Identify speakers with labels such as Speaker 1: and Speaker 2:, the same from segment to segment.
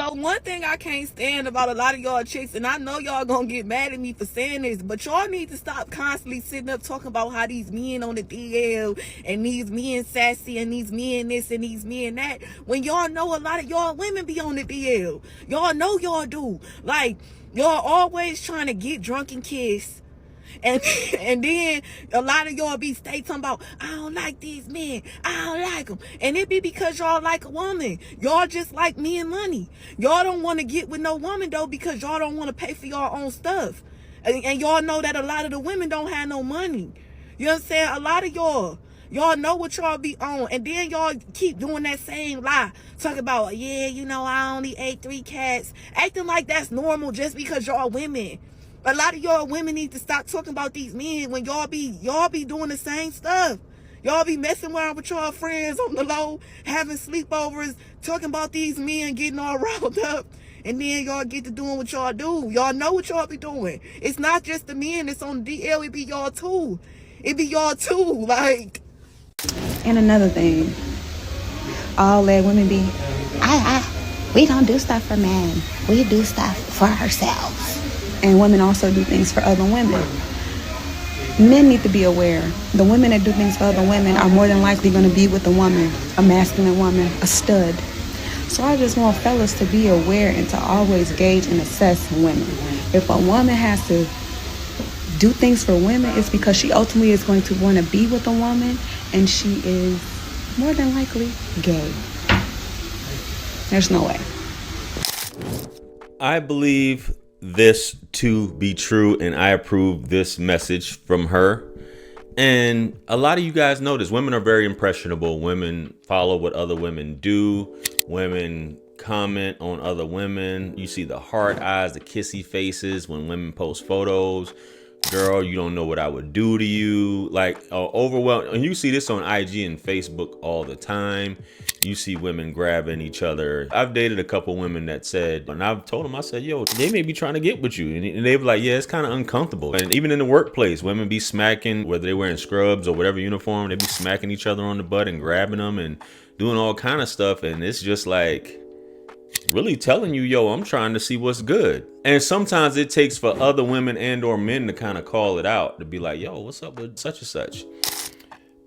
Speaker 1: So one thing I can't stand about a lot of y'all chicks, and I know y'all gonna get mad at me for saying this, but y'all need to stop constantly sitting up talking about how these men on the DL and these men sassy and these men this and these men that, when y'all know a lot of y'all women be on the DL. Y'all know y'all do. Like, y'all always trying to get drunk and kiss. And then a lot of y'all be stay talking about, I don't like these men, I don't like them. And it be because y'all like a woman. Y'all just like men money. Y'all don't want to get with no woman though, because y'all don't want to pay for y'all own stuff. And y'all know that a lot of the women don't have no money. You know what I'm saying? A lot of y'all know what y'all be on, and then y'all keep doing that same lie, talking about, yeah, you know, I only ate 3 cats, acting like that's normal just because y'all women. A lot of y'all women need to stop talking about these men when y'all be doing the same stuff. Y'all be messing around with y'all friends on the low, having sleepovers, talking about these men getting all riled up, and then y'all get to doing what y'all do. Y'all know what y'all be doing. It's not just the men that's on the DL, it be y'all too. It be y'all too, like.
Speaker 2: And another thing, all that women be, we don't do stuff for men. We do stuff for ourselves. And women also do things for other women. Men need to be aware. The women that do things for other women are more than likely going to be with a woman, a masculine woman, a stud. So I just want fellas to be aware and to always gauge and assess women. If a woman has to do things for women, it's because she ultimately is going to want to be with a woman, and she is more than likely gay. There's no way.
Speaker 3: I believe this to be true, and I approve this message from her. And a lot of you guys know this. Women are very impressionable. Women follow what other women do. Women comment on other women. You see the heart eyes, the kissy faces when women post photos. Girl, you don't know what I would do to you. Like, overwhelmed. And you see this on IG and Facebook all the time. You see women grabbing each other. I've dated a couple women that said, and I've told them, I said, yo, they may be trying to get with you. And they were like, yeah, it's kind of uncomfortable. And even in the workplace, women be smacking, whether they're wearing scrubs or whatever uniform, they be smacking each other on the butt and grabbing them and doing all kind of stuff. And it's just like, really telling you, yo, I'm trying to see what's good. And sometimes it takes for other women and or men to kind of call it out, to be like, yo, what's up with such and such?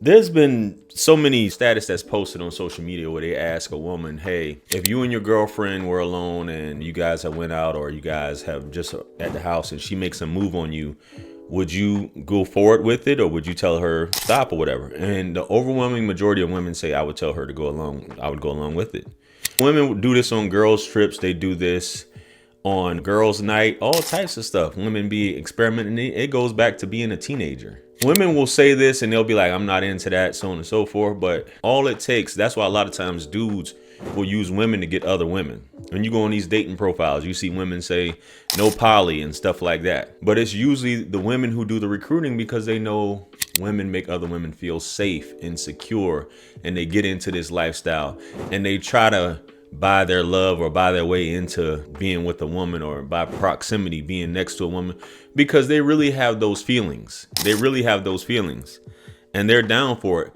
Speaker 3: There's been so many status that's posted on social media where they ask a woman, hey, if you and your girlfriend were alone and you guys have went out, or you guys have just at the house and she makes a move on you, would you go forward with it, or would you tell her stop or whatever? And the overwhelming majority of women say I would tell her to go along. I would go along with it. Women do this on girls' trips. They do this on girls' night, all types of stuff. Women be experimenting. It goes back to being a teenager. Women will say this and they'll be like, I'm not into that, so on and so forth. But all it takes, that's why a lot of times dudes will use women to get other women. When you go on these dating profiles, you see women say no poly and stuff like that. But it's usually the women who do the recruiting, because they know women make other women feel safe and secure, and they get into this lifestyle and they try to buy their love or buy their way into being with a woman, or by proximity being next to a woman, because they really have those feelings. They really have those feelings and they're down for it.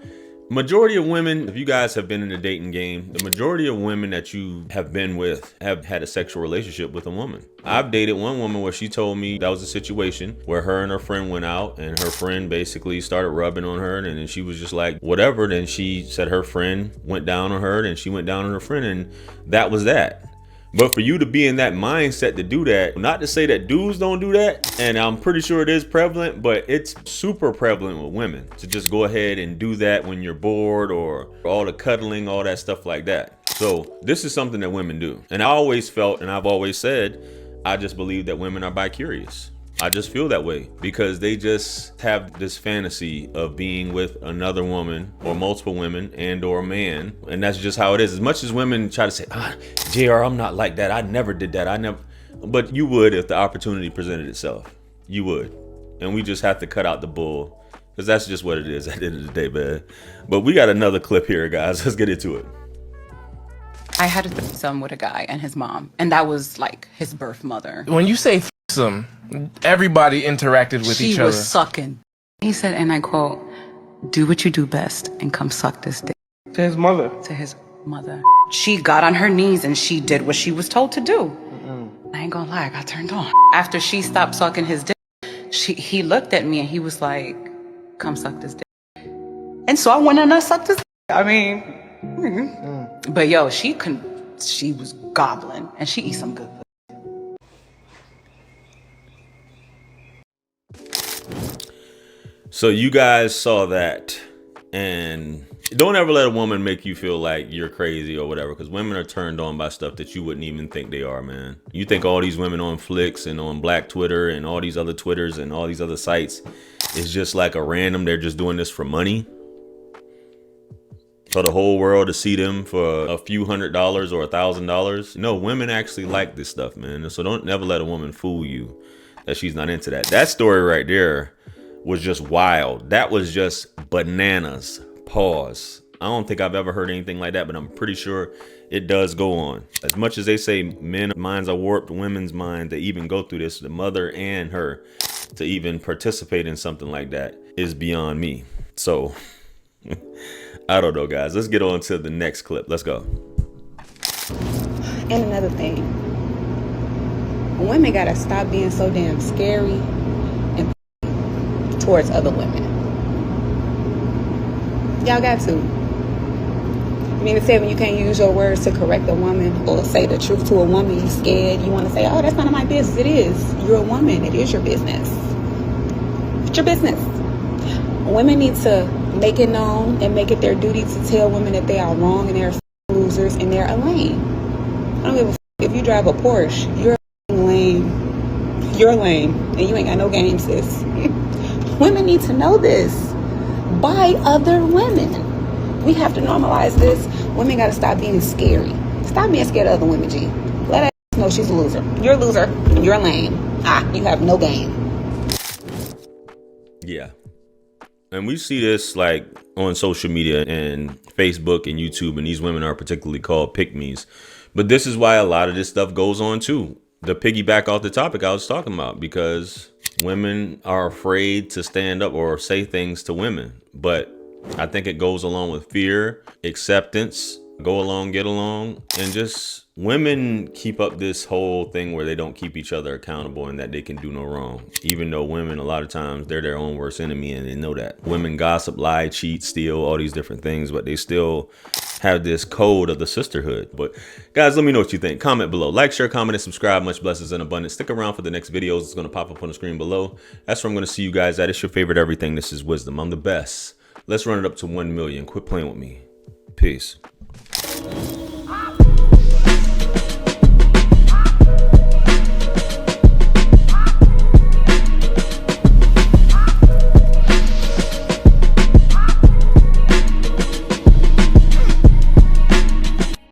Speaker 3: Majority of women, if you guys have been in the dating game, the majority of women that you have been with have had a sexual relationship with a woman. I've dated one woman where she told me that was a situation where her and her friend went out, and her friend basically started rubbing on her, and then she was just like, whatever. Then she said her friend went down on her, and she went down on her friend, and that was that. But for you to be in that mindset to do that, not to say that dudes don't do that, and I'm pretty sure it is prevalent, but it's super prevalent with women to just go ahead and do that when you're bored, or all the cuddling, all that stuff like that. So this is something that women do. And I always felt, and I've always said, I just believe that women are bi-curious. I just feel that way because they just have this fantasy of being with another woman or multiple women and or a man. And that's just how it is. As much as women try to say, JR, I'm not like that. I never did that. But you would if the opportunity presented itself. You would. And we just have to cut out the bull, because that's just what it is at the end of the day, man. But we got another clip here, guys. Let's get into it.
Speaker 4: I had a threesome with a guy and his mom, and that was like his birth mother.
Speaker 5: When you say threesome, everybody interacted with each other.
Speaker 4: She was sucking. He said, and I quote, "Do what you do best and come suck this dick."
Speaker 5: To his mother.
Speaker 4: To his mother. She got on her knees and she did what she was told to do. I ain't gonna lie, I got turned on. After she stopped sucking his dick, he looked at me and he was like, come suck this dick. And so I went and I sucked his dick. I mean, but yo, she was gobbling and she eats some good food.
Speaker 3: So you guys saw that, and don't ever let a woman make you feel like you're crazy or whatever, because women are turned on by stuff that you wouldn't even think they are, man. You think all these women on Flicks and on Black Twitter and all these other Twitters and all these other sites is just like a random, they're just doing this for money? For the whole world to see them for a few $100s or $1,000? No, women actually like this stuff, man. So don't never let a woman fool you that she's not into that. That story right there was just wild. That was just bananas. Pause. I don't think I've ever heard anything like that, but I'm pretty sure it does go on. As much as they say men's minds are warped, women's mind to even go through this, the mother and her, to even participate in something like that is beyond me. So I don't know, guys. Let's get on to the next clip. Let's go.
Speaker 2: And another thing, women gotta stop being so damn scary and towards other women. Y'all got to. I mean, it's said when you can't use your words to correct a woman or say the truth to a woman, you scared. You want to say, oh, that's none of my business. It is. You're a woman. It is your business. It's your business. Women need to make it known and make it their duty to tell women that they are wrong and they're losers and they're a lame. I don't give a if you drive a Porsche, you're lame. You're lame and you ain't got no game, sis. Women need to know this by other women. We have to normalize this. Women got to stop being scary. Stop being scared of other women, G. Let her know she's a loser. You're a loser. You're lame. You have no game.
Speaker 3: Yeah. And we see this like on social media and Facebook and YouTube, and these women are particularly called pick-me's. But this is why a lot of this stuff goes on too. The piggyback off the topic I was talking about, because women are afraid to stand up or say things to women. But I think it goes along with fear, acceptance, go along, get along, and just women keep up this whole thing where they don't keep each other accountable and that they can do no wrong. Even though women, a lot of times, they're their own worst enemy and they know that. Women gossip, lie, cheat, steal, all these different things, but they still have this code of the sisterhood. But guys, let me know what you think. Comment below. Like, share, comment, and subscribe. Much blessings and abundance. Stick around for the next videos. It's going to pop up on the screen below. That's where I'm going to see you guys at. It's your favorite everything. This is Wisdom. I'm the best. Let's run it up to 1 million. Quit playing with me. Peace.